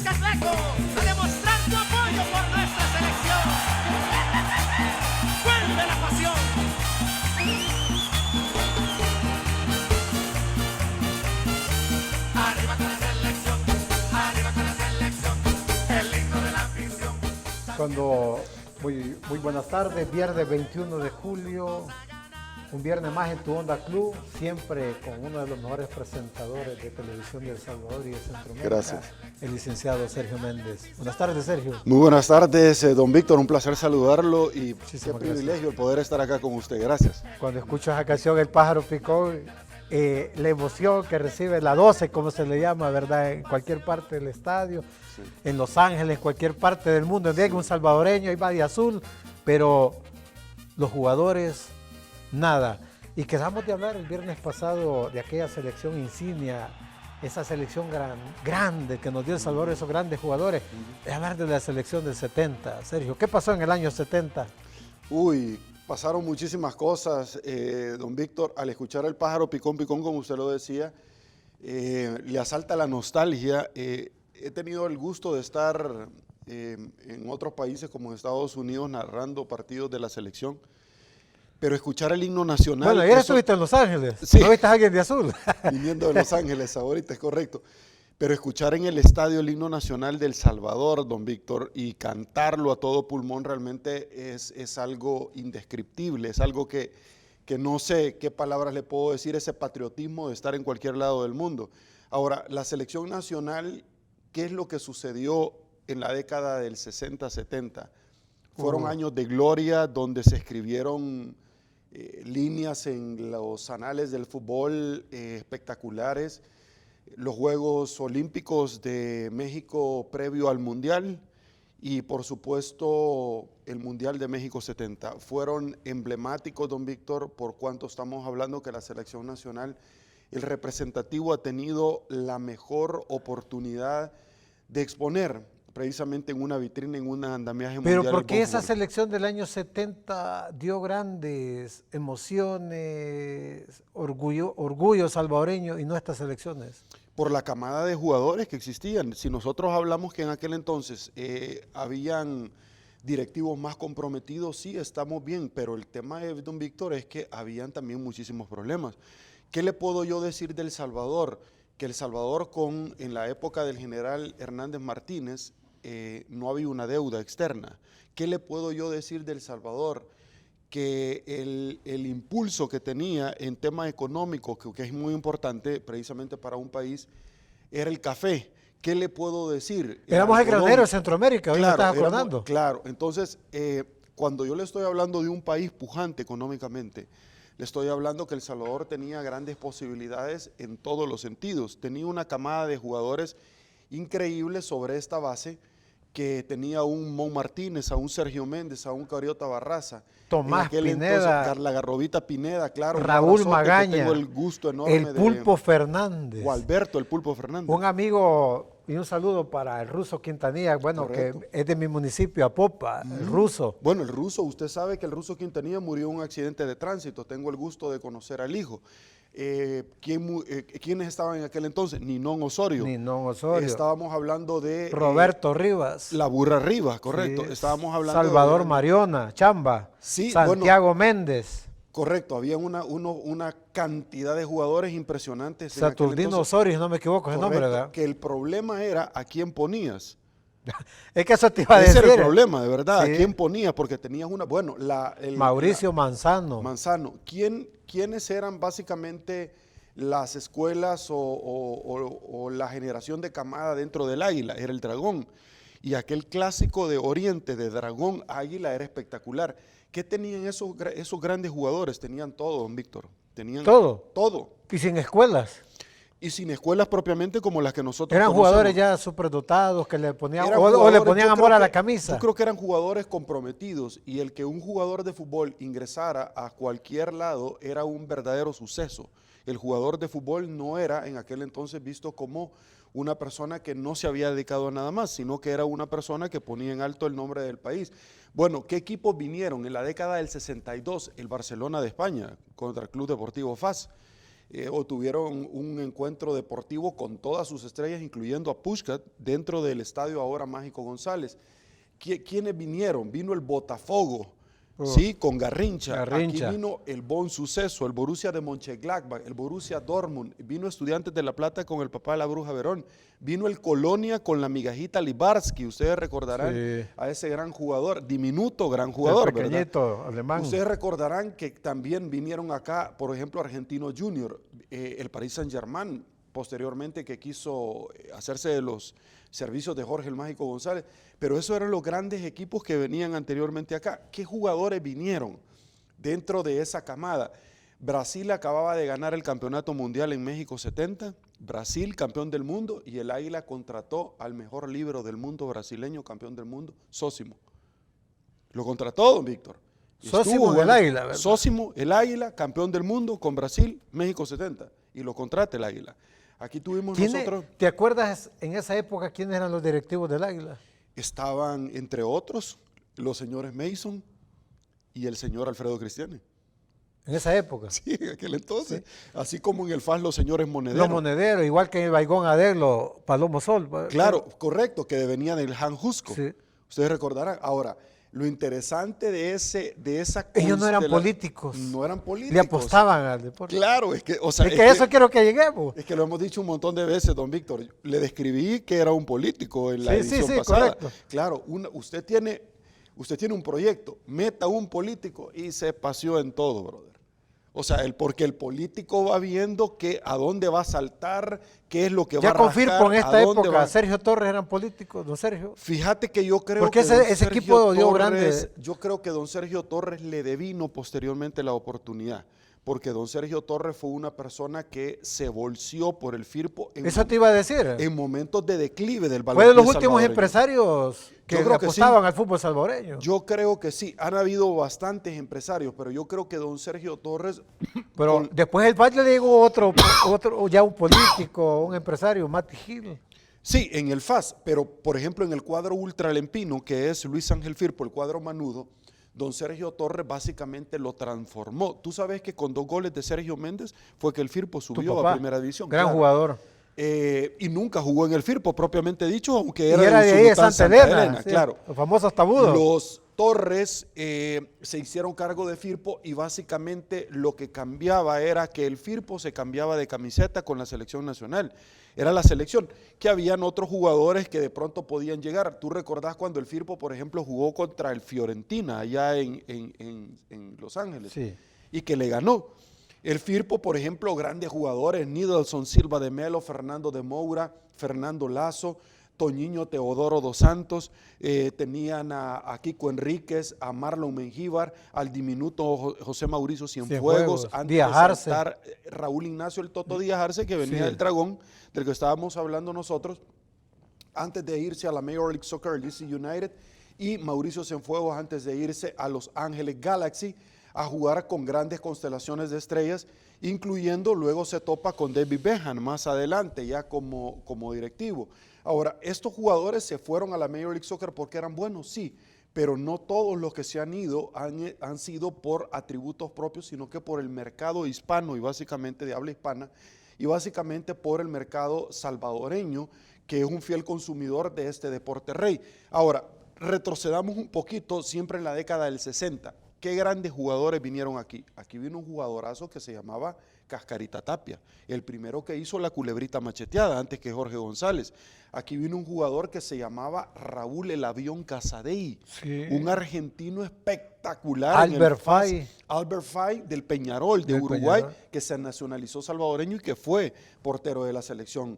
Casleco a demostrar tu apoyo por nuestra selección. ¡Vuelve la pasión! Arriba con la selección, arriba con la selección, el himno de la afición. Muy buenas tardes, viernes 21 de julio, un viernes más en Tu Onda Club, siempre con uno de los mejores presentadores de televisión de El Salvador y de Centroamérica. Gracias. El licenciado Sergio Méndez. Buenas tardes, Sergio. Muy buenas tardes, don Víctor, un placer saludarlo y Muchísimas qué privilegio gracias. el poder estar acá con usted, gracias. Cuando escucho esa canción, El pájaro picó, la emoción que recibe la 12, como se le llama, ¿verdad? En cualquier parte del estadio, sí. En Los Ángeles, en cualquier parte del mundo, en un salvadoreño y va de azul, pero los jugadores, nada. Y quedamos de hablar el viernes pasado de aquella selección insignia, esa selección grande que nos dio El Salvador, esos grandes jugadores, de hablar de la selección del 70. Sergio, ¿qué pasó en el año 70? Uy, pasaron muchísimas cosas, don Víctor. Al escuchar El pájaro picón, picón, como usted lo decía, le asalta la nostalgia. He tenido el gusto de estar en otros países como en Estados Unidos narrando partidos de la selección, pero escuchar el himno nacional... Bueno, ayer estuviste en Los Ángeles, sí, ¿no viste a alguien de azul? Viniendo de Los Ángeles ahorita, es correcto. Pero escuchar en el estadio el himno nacional de El Salvador, don Víctor, y cantarlo a todo pulmón realmente es algo indescriptible, es algo que no sé qué palabras le puedo decir, ese patriotismo de estar en cualquier lado del mundo. Ahora, la selección nacional, ¿qué es lo que sucedió en la década del 60-70? Fueron años de gloria donde se escribieron líneas en los anales del fútbol espectaculares. Los Juegos Olímpicos de México previo al Mundial y por supuesto el Mundial de México 70. Fueron emblemáticos, don Víctor, por cuanto estamos hablando que la selección nacional, el representativo ha tenido la mejor oportunidad de exponer precisamente en una vitrina, en un andamiaje mundial. Pero ¿por qué esa selección del año 70 dio grandes emociones, orgullo salvadoreño y no estas selecciones? Por la camada de jugadores que existían. Si nosotros hablamos que en aquel entonces habían directivos más comprometidos, sí, estamos bien, pero el tema de don Víctor es que habían también muchísimos problemas. ¿Qué le puedo yo decir del Salvador? Que El Salvador en la época del general Hernández Martínez, no había una deuda externa. ¿Qué le puedo yo decir del Salvador? Que el impulso que tenía en tema económico, que es muy importante precisamente para un país, era el café. ¿Qué le puedo decir? Éramos el granero de Centroamérica, hoy claro, me estás acordando. Claro, entonces cuando yo le estoy hablando de un país pujante económicamente, le estoy hablando que El Salvador tenía grandes posibilidades en todos los sentidos. Tenía una camada de jugadores increíbles sobre esta base, que tenía a un Mon Martínez, a un Sergio Méndez, a un Cariota Barraza. Tomás Pineda. Entonces, la Garrobita Pineda, claro. Raúl Magaña. Tengo el gusto enorme el Pulpo Fernández. O Alberto, el Pulpo Fernández. Un amigo y un saludo para el Ruso Quintanilla, bueno, correcto, que es de mi municipio, Apopa, el Ruso. Bueno, el Ruso, usted sabe que el Ruso Quintanilla murió en un accidente de tránsito. Tengo el gusto de conocer al hijo. ¿Quiénes estaban en aquel entonces? Ninón Osorio. Ninón Osorio. Estábamos hablando de... Roberto Rivas. La Burra Rivas, correcto. Sí. Estábamos hablando Salvador de... Mariona, Chamba. Sí, Santiago Méndez. Correcto, había una cantidad de jugadores impresionantes. Saturnino Osorio, si no me equivoco, ese nombre, ¿verdad? Que el problema era a quién ponías. Es que eso te iba a decir. Ese era el problema, de verdad. Sí. ¿A quién ponías? Porque tenías una... Bueno, Mauricio Manzano. ¿Quiénes eran básicamente las escuelas o la generación de camada dentro del Águila? Era el Dragón. Y aquel clásico de Oriente, de Dragón Águila, era espectacular. ¿Qué tenían esos grandes jugadores? Tenían todo, don Víctor. Tenían todo. Todo. Y sin escuelas. Y sin escuelas propiamente como las que nosotros eran conocemos. Jugadores ya superdotados que le ponían o le ponían amor a la camisa. Yo creo que eran jugadores comprometidos y el que un jugador de fútbol ingresara a cualquier lado era un verdadero suceso. El jugador de fútbol no era en aquel entonces visto como una persona que no se había dedicado a nada más, sino que era una persona que ponía en alto el nombre del país. Bueno, ¿qué equipos vinieron? En la década del 62, el Barcelona de España contra el Club Deportivo FAS. o tuvieron un encuentro deportivo con todas sus estrellas, incluyendo a Puskás, dentro del estadio ahora Mágico González. ¿Quiénes vinieron? Vino el Botafogo, sí, con Garrincha. Garrincha. Aquí vino el Bon Suceso, el Borussia de Mönchengladbach, el Borussia Dortmund, vino Estudiantes de La Plata con el papá de la Bruja Verón, vino el Colonia con la migajita Libarski. Ustedes recordarán a ese gran jugador, diminuto gran jugador, el pequeñito, ¿verdad? alemán. Ustedes recordarán que también vinieron acá, por ejemplo, Argentino Junior, el Paris Saint-Germain, posteriormente, que quiso hacerse de los servicios de Jorge el Mágico González, pero esos eran los grandes equipos que venían anteriormente acá. ¿Qué jugadores vinieron dentro de esa camada? Brasil acababa de ganar el campeonato mundial en México 70, Brasil campeón del mundo, y el Águila contrató al mejor líbero del mundo brasileño, campeón del mundo, Sósimo. Lo contrató, don Víctor. Sósimo del Águila, ¿verdad? Sósimo, el Águila, campeón del mundo con Brasil, México 70, y lo contrata el Águila. Aquí tuvimos nosotros. ¿Te acuerdas en esa época quiénes eran los directivos del Águila? Estaban, entre otros, los señores Mason y el señor Alfredo Cristiani. En esa época. Sí, en aquel entonces. Sí. Así como en el FAS los señores Monederos. Los Monederos, igual que en el Baigón Adeglo, Palomo Sol. Claro, correcto, que venía del Han Jusco. Sí. Ustedes recordarán. Ahora, lo interesante de esa ellos no eran políticos. No eran políticos. Le apostaban al deporte. Claro, es que, o sea, es que eso quiero que lleguemos. Es que lo hemos dicho un montón de veces, don Víctor. Le describí que era un político en la edición pasada. Correcto. Claro, usted tiene un proyecto, meta un político y se paseó en todo, brother. O sea, porque el político va viendo a dónde va a saltar, qué es lo que va a rascar. Ya confirmo en esta época, Sergio Torres eran políticos, don Sergio. Fíjate que yo creo porque que ese equipo dio grande. Yo creo que don Sergio Torres le devino posteriormente la oportunidad, porque don Sergio Torres fue una persona que se volció por el Firpo. Eso te iba a decir. En momentos de declive del baloncesto. Fue de los últimos salvadoreño. Empresarios que apostaban al fútbol salvadoreño. Yo creo que sí, han habido bastantes empresarios, pero yo creo que don Sergio Torres... Pero después el FAS le llegó otro, ya un político, un empresario, Mati Gil. Sí, en el FAS, pero por ejemplo en el cuadro ultralempino, que es Luis Ángel Firpo, el cuadro manudo, don Sergio Torres básicamente lo transformó. Tú sabes que con 2 goles de Sergio Méndez fue que el Firpo subió a primera división. Gran jugador. Y nunca jugó en el Firpo propiamente dicho, aunque era de ahí de Santa Elena, sí, claro. Los famosos tabudos. Los Torres se hicieron cargo de Firpo y básicamente lo que cambiaba era que el Firpo se cambiaba de camiseta con la selección nacional. Era la selección, que habían otros jugadores que de pronto podían llegar. Tú recordás cuando el Firpo, por ejemplo, jugó contra el Fiorentina allá en Los Ángeles, sí, y que le ganó. El Firpo, por ejemplo, grandes jugadores, Nidelson Silva de Melo, Fernando de Moura, Fernando Lazo, Toñiño Teodoro dos Santos, tenían a Kiko Enríquez, a Marlon Mengíbar, al diminuto José Mauricio Cienfuegos, antes Díaz de Arce, saltar Raúl Ignacio el Toto Díaz Arce, que venía del Dragón, del que estábamos hablando nosotros, antes de irse a la Major League Soccer, DC United, y Mauricio Cienfuegos antes de irse a Los Ángeles Galaxy, a jugar con grandes constelaciones de estrellas, incluyendo luego se topa con David Beckham más adelante, ya como directivo. Ahora, estos jugadores se fueron a la Major League Soccer porque eran buenos, sí, pero no todos los que se han ido han sido por atributos propios, sino que por el mercado hispano y básicamente de habla hispana, y básicamente por el mercado salvadoreño, que es un fiel consumidor de este deporte rey. Ahora, retrocedamos un poquito, siempre en la década del 60. ¿Qué grandes jugadores vinieron aquí? Aquí vino un jugadorazo que se llamaba Cascarita Tapia, el primero que hizo la culebrita macheteada antes que Jorge González. Aquí vino un jugador que se llamaba Raúl el Avión Casadei, sí, un argentino espectacular. Albert Fay. Albert Fay del Peñarol, de Uruguay, que se nacionalizó salvadoreño y que fue portero de la selección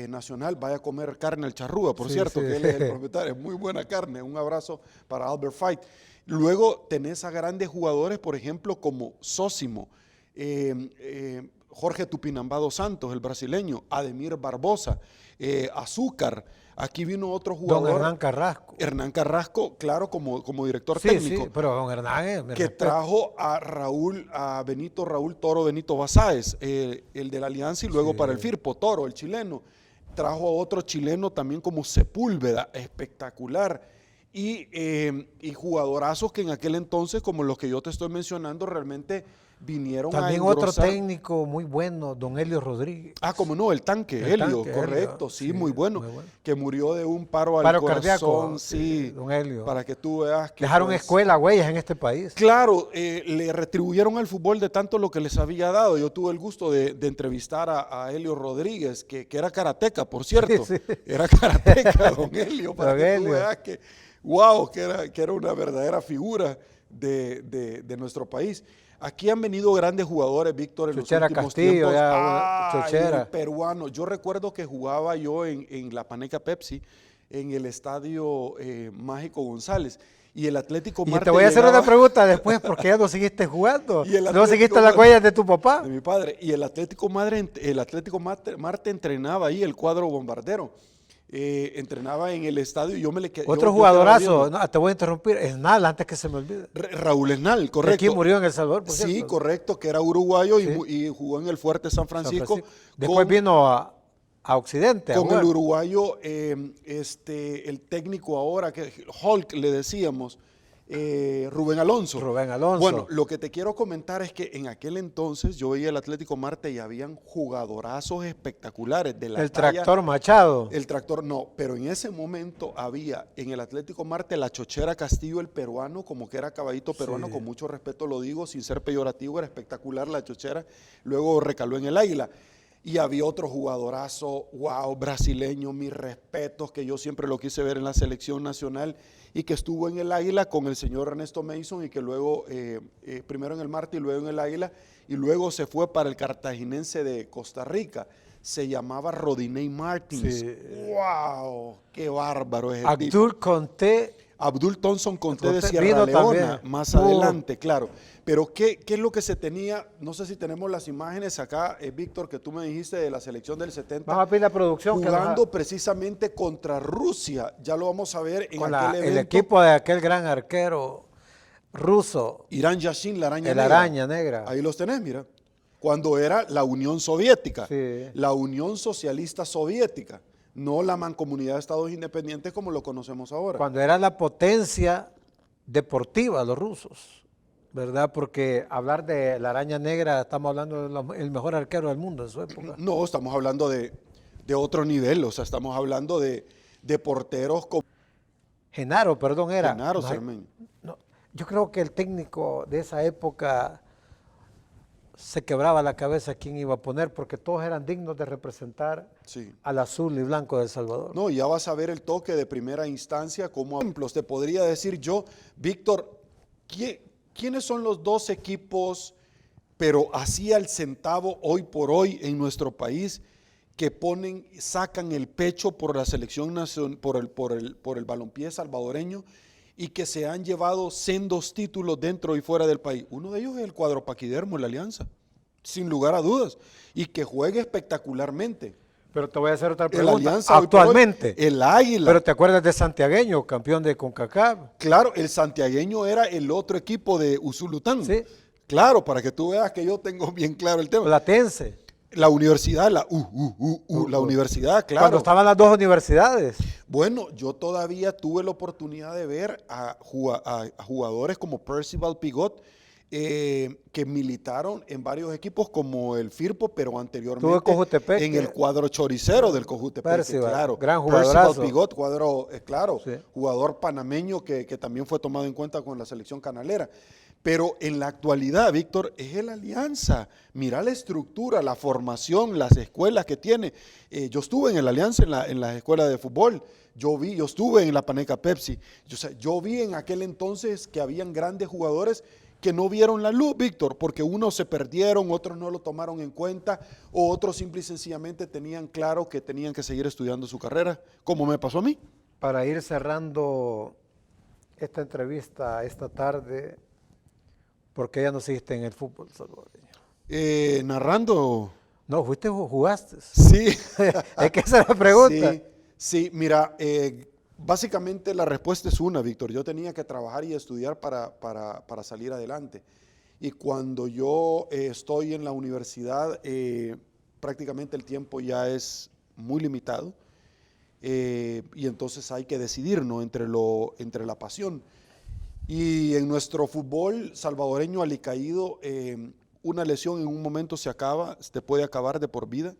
nacional. Vaya a comer carne al charrúa, por cierto, que él es el propietario. Muy buena carne. Un abrazo para Albert Fay. Luego tenés a grandes jugadores, por ejemplo, como Sósimo, Jorge Tupinambá dos Santos, el brasileño, Ademir Barbosa, Azúcar. Aquí vino otro jugador. Don Hernán Carrasco. Hernán Carrasco, claro, como director técnico. Sí, pero don Hernán que trajo a Benito Raúl Toro Benito Basáez, el de la Alianza, y luego para el Firpo, Toro, el chileno. Trajo a otro chileno también como Sepúlveda, espectacular. Y jugadorazos que en aquel entonces, como los que yo te estoy mencionando, realmente vinieron También a otro engrosar. técnico muy bueno, don Helio Rodríguez. Ah, como no, el tanque, El Helio, tanque, correcto, Helio, sí, sí, muy bueno, muy bueno. que murió de un paro al Paro corazón, cardíaco, sí, don Helio. para que tú veas que Dejaron pues, escuela, huellas en este país. claro, le retribuyeron al fútbol de tanto lo que les había dado. Yo tuve el gusto de entrevistar a Helio Rodríguez, que era karateca, por cierto. Sí, sí. Era karateca, don Helio, para Don que tú Helio. veas que, wow, que era una verdadera figura de nuestro país. Aquí han venido grandes jugadores, Víctor, en Chochera los últimos Castillo, tiempos. ya, Ay, Chochera. el peruano. Yo recuerdo que jugaba yo en la Paneca Pepsi, en el estadio Mágico González. Y el Atlético Y Marte te voy a hacer llegaba- una pregunta después, porque ya no seguiste jugando. Y el No Atlético seguiste las Madrid- huellas de tu papá. de mi padre. Y el Atlético Marte entrenaba ahí, el cuadro bombardero. Entrenaba en el estadio y yo me le quedé. Otro jugadorazo, no, te voy a interrumpir, Esnal, antes que se me olvide. Raúl Esnal, Que correcto. aquí murió en El Salvador, por Sí, cierto. correcto, que era uruguayo Sí. y jugó en el Fuerte San San Francisco. Después vino a Occidente. a Con el jugar. uruguayo, el técnico ahora, que Hulk le decíamos, Rubén Alonso. Rubén Alonso. Bueno, lo que te quiero comentar es que en aquel entonces yo veía el Atlético Marte y habían jugadorazos espectaculares de la El talla- tractor Machado. El tractor no, pero en ese momento había en el Atlético Marte la Chochera Castillo, el peruano, como que era caballito peruano, Sí. con mucho respeto lo digo, sin ser peyorativo, era espectacular la Chochera, luego recaló en el Águila. Y había otro jugadorazo, wow, brasileño, mis respetos, que yo siempre lo quise ver en la selección nacional y que estuvo en el Águila con el señor Ernesto Mason y que luego, primero en el Marte y luego en el Águila, y luego se fue para el Cartaginense de Costa Rica. Se llamaba Rodinei Martins. Sí. ¡Wow! ¡Qué bárbaro es el tipo! Abdul Conté. Abdul Thompson Conté de Conté Sierra vino Leona, también. más Uh. adelante, claro. Pero ¿qué es lo que se tenía? No sé si tenemos las imágenes acá, Víctor, que tú me dijiste de la selección del 70. Vamos a pedir la producción. que nos Jugando ha- precisamente contra Rusia. Ya lo vamos a ver en con aquel el evento. equipo de aquel gran arquero ruso, Irán Yashin, la araña el negra. Araña Negra. Ahí los tenés, mira. Cuando era la Unión Soviética, Sí. la Unión Socialista Soviética, no la Mancomunidad de Estados Independientes como lo conocemos ahora. Cuando era la potencia deportiva, los rusos, ¿verdad? Porque hablar de la Araña Negra, estamos hablando del mejor arquero del mundo en su época. No, estamos hablando de otro nivel, o sea, estamos hablando de porteros como Genaro, perdón, era. Genaro No, Cermeño. no, yo creo que el técnico de esa época se quebraba la cabeza quién iba a poner, porque todos eran dignos de representar Sí. al azul y blanco de El Salvador. No, ya vas a ver el toque de primera instancia como ejemplos. Te podría decir yo, Víctor, ¿quiénes son los dos equipos, pero así al centavo hoy por hoy en nuestro país, que sacan el pecho por la selección nacional, por el balompié salvadoreño y que se han llevado sendos títulos dentro y fuera del país? Uno de ellos es el cuadro paquidermo, la Alianza, sin lugar a dudas, y que juegue espectacularmente. Pero te voy a hacer otra El pregunta. Alianza hoy por hoy, Actualmente, el Águila. pero te acuerdas de Santiagueño, campeón de CONCACAF. Claro, el santiagueño era el otro equipo de Usulután. Sí. Claro, para que tú veas que yo tengo bien claro el tema. Platense. La universidad, la universidad, claro. Cuando estaban las dos universidades. Bueno, yo todavía tuve la oportunidad de ver a jugadores como Percival Pigot, que militaron en varios equipos como el Firpo, pero anteriormente Cojutepeque. en el cuadro choricero del Cojutepeque, Percival, claro. gran jugadorazo. Percival Pigot, cuadro, claro, Sí. jugador panameño que también fue tomado en cuenta con la selección canalera. Pero en la actualidad, Víctor, es el Alianza. Mira la estructura, la formación, las escuelas que tiene. Yo estuve en el Alianza, en las escuelas de fútbol. Yo estuve en la Paneca Pepsi. Yo vi en aquel entonces que habían grandes jugadores que no vieron la luz, Víctor, porque unos se perdieron, otros no lo tomaron en cuenta, o otros simple y sencillamente tenían claro que tenían que seguir estudiando su carrera, como me pasó a mí. Para ir cerrando esta entrevista esta tarde, ¿por qué ya no seguiste en el fútbol salvadoreño? Narrando. No, jugaste. Sí. Es que esa es la pregunta. Sí, mira, básicamente la respuesta es una, Víctor. Yo tenía que trabajar y estudiar para salir adelante. Y cuando yo estoy en la universidad, prácticamente el tiempo ya es muy limitado. Y entonces hay que decidir, ¿no?, entre la pasión. Y en nuestro fútbol salvadoreño alicaído, una lesión en un momento se acaba, te puede acabar de por vida.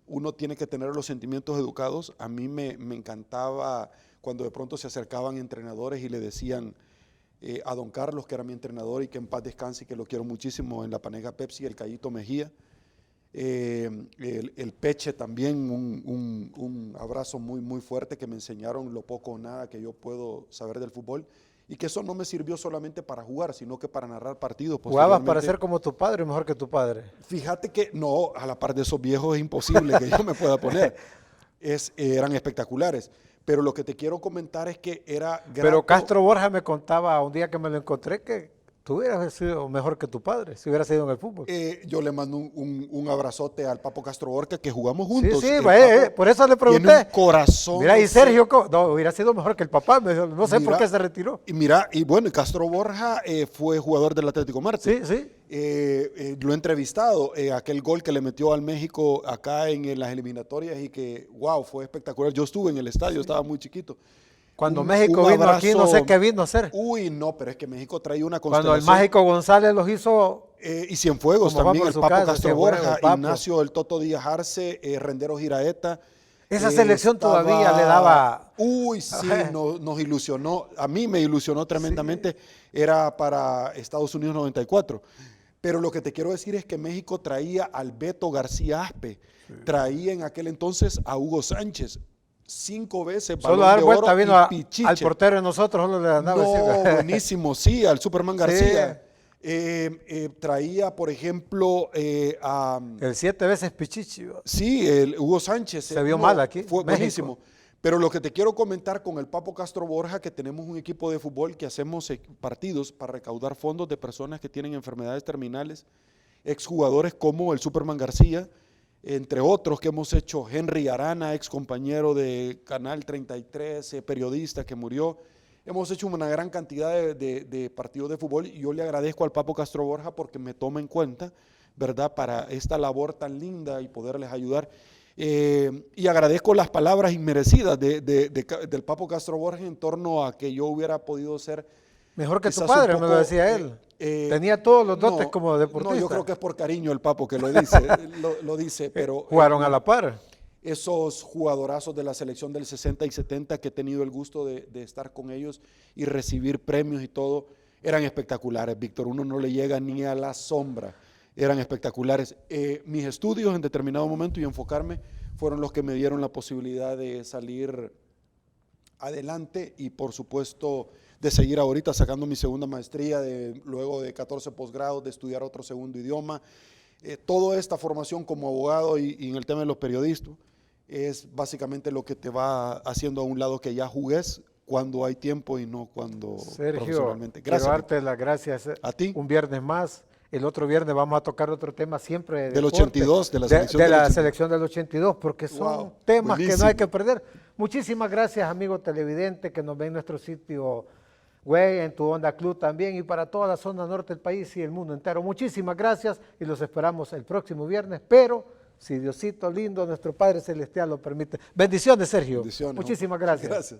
Uno tiene que tener los sentimientos educados. A mí me encantaba cuando de pronto se acercaban entrenadores y le decían a don Carlos, que era mi entrenador y que en paz descanse y que lo quiero muchísimo, en la Panega Pepsi, el Cayito Mejía, el Peche también, un abrazo muy, muy fuerte, que me enseñaron lo poco o nada que yo puedo saber del fútbol, y que eso no me sirvió solamente para jugar, sino que para narrar partidos. ¿Jugabas para ser como tu padre o mejor que tu padre? Fíjate que no, a la par de esos viejos es imposible que yo me pueda poner. Eran espectaculares. Pero lo que te quiero comentar es que era grato. Pero Castro Borja me contaba un día que me lo encontré que tú hubieras sido mejor que tu padre, si hubieras sido en el fútbol. Yo le mando un abrazote al Papo Castro Borja, que jugamos juntos. Sí, por eso le pregunté. Tiene un corazón. Mira, y Sergio, no, hubiera sido mejor que el papá, me dijo, no sé por qué se retiró. Y mira, y bueno, y Castro Borja fue jugador del Atlético Marte. Sí. Lo he entrevistado, aquel gol que le metió al México acá en las eliminatorias y que, wow, fue espectacular. Yo estuve en el estadio, estaba muy chiquito. Cuando México vino aquí, no sé qué vino a hacer. Uy, no, pero es que México traía una Cuando constelación. el Mágico González los hizo. Y Cienfuegos también, el Papo Castro Borja, el Papo. Ignacio el Toto Díaz Arce, Rendero Giraeta. Esa selección todavía le daba. Uy, sí, nos ilusionó. A mí me ilusionó tremendamente. Era para Estados Unidos 94. Pero lo que te quiero decir es que México traía al Beto García Aspe. Traía en aquel entonces a Hugo Sánchez. 5 veces Solo a dar vuelta vino Pichiche. al portero de nosotros, solo le andaba. No, buenísimo, sí, al Superman García. Traía, por ejemplo, a... El 7 veces Pichichi. Sí, el Hugo Sánchez. Se vio mal aquí. Fue México. buenísimo. Pero lo que te quiero comentar con el Papo Castro Borja, que tenemos un equipo de fútbol que hacemos partidos para recaudar fondos de personas que tienen enfermedades terminales, exjugadores como el Superman García, entre otros que hemos hecho, Henry Arana, ex compañero de Canal 33, periodista que murió. Hemos hecho una gran cantidad de partidos de fútbol y yo le agradezco al Papo Castro Borja porque me toma en cuenta, ¿verdad?, para esta labor tan linda y poderles ayudar. Y agradezco las palabras inmerecidas del Papo Castro Borja en torno a que yo hubiera podido ser mejor que tu padre, me lo decía él. Tenía todos los dotes como deportista. No, yo creo que es por cariño el Papo que lo dice, lo dice, pero... Jugaron a la par. Esos jugadorazos de la selección del 60 y 70 que he tenido el gusto de estar con ellos y recibir premios y todo, eran espectaculares, Víctor. Uno no le llega ni a la sombra. Eran espectaculares. Mis estudios en determinado momento y enfocarme fueron los que me dieron la posibilidad de salir adelante y por supuesto de seguir ahorita sacando mi segunda maestría, luego de 14 posgrados, de estudiar otro segundo idioma. Toda esta formación como abogado y en el tema de los periodistas es básicamente lo que te va haciendo a un lado que ya jugues cuando hay tiempo y no cuando profesionalmente. Sergio, quiero darte las gracias a ti. Un viernes más. El otro viernes vamos a tocar otro tema siempre del deporte, 82, de la selección, selección del 82, porque son temas buenísimo, que no hay que perder. Muchísimas gracias, amigo televidente, que nos ven en nuestro sitio web, en tu Onda Club también, y para toda la zona norte del país y el mundo entero. Muchísimas gracias y los esperamos el próximo viernes, pero si Diosito lindo, nuestro Padre Celestial lo permite. Bendiciones, Sergio. Bendiciones. Muchísimas gracias. Gracias.